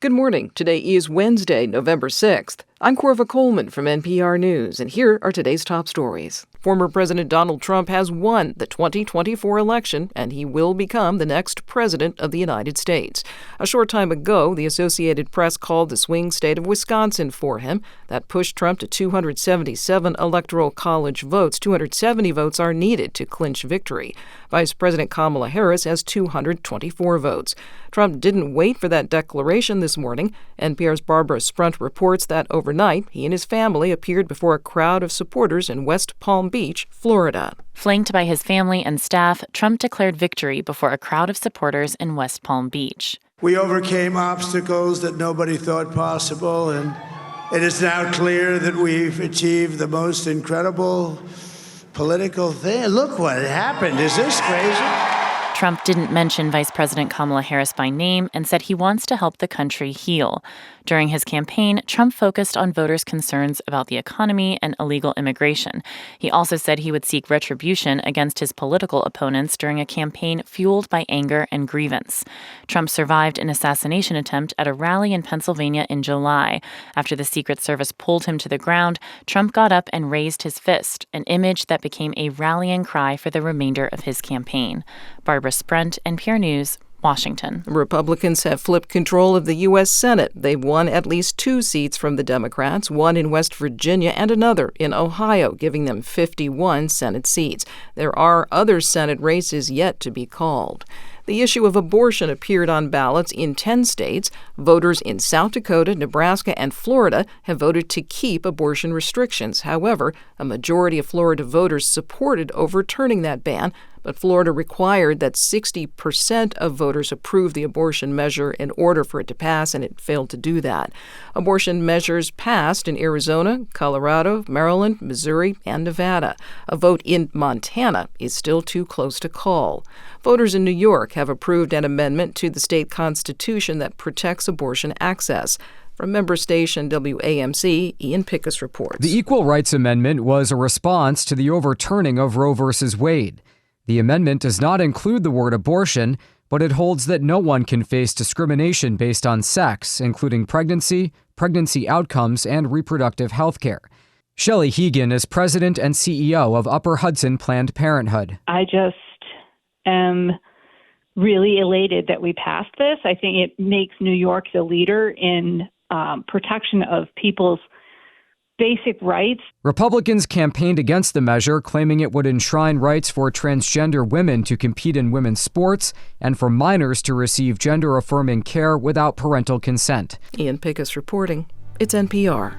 Good morning. Today is Wednesday, November 6th. I'm Corva Coleman from NPR News, and here are today's top stories. Former President Donald Trump has won the 2024 election, and he will become the next president of the United States. A short time ago, the Associated Press called the swing state of Wisconsin for him. That pushed Trump to 277 Electoral College votes. 270 votes are needed to clinch victory. Vice President Kamala Harris has 224 votes. Trump didn't wait for that declaration this morning. NPR's Barbara Sprunt reports that overnight, he and his family appeared before a crowd of supporters in West Palm Beach, Florida. Flanked by his family and staff, Trump declared victory before a crowd of supporters in West Palm Beach. We overcame obstacles that nobody thought possible, and it is now clear that we've achieved the most incredible political thing. Look what happened. Is this crazy? Trump didn't mention Vice President Kamala Harris by name and said he wants to help the country heal. During his campaign, Trump focused on voters' concerns about the economy and illegal immigration. He also said he would seek retribution against his political opponents during a campaign fueled by anger and grievance. Trump survived an assassination attempt at a rally in Pennsylvania in July. After the Secret Service pulled him to the ground, Trump got up and raised his fist, an image that became a rallying cry for the remainder of his campaign. Barbara Sprunt, NPR News, Washington. Republicans have flipped control of the U.S. Senate. They've won at least 2 seats from the Democrats, one in West Virginia and another in Ohio, giving them 51 Senate seats. There are other Senate races yet to be called. The issue of abortion appeared on ballots in 10 states. Voters in South Dakota, Nebraska, and Florida have voted to keep abortion restrictions. However, a majority of Florida voters supported overturning that ban, but Florida required that 60% of voters approve the abortion measure in order for it to pass, and it failed to do that. Abortion measures passed in Arizona, Colorado, Maryland, Missouri, and Nevada. A vote in Montana is still too close to call. Voters in New York have approved an amendment to the state constitution that protects abortion access. From member station WAMC, Ian Pickus reports. The Equal Rights Amendment was a response to the overturning of Roe v. Wade. The amendment does not include the word abortion, but it holds that no one can face discrimination based on sex, including pregnancy, pregnancy outcomes, and reproductive health care. Shelley Hegan is president and CEO of Upper Hudson Planned Parenthood. I just am really elated that we passed this. I think it makes New York the leader in protection of people's basic rights. Republicans campaigned against the measure, claiming it would enshrine rights for transgender women to compete in women's sports and for minors to receive gender-affirming care without parental consent. Ian Pickus reporting. It's NPR.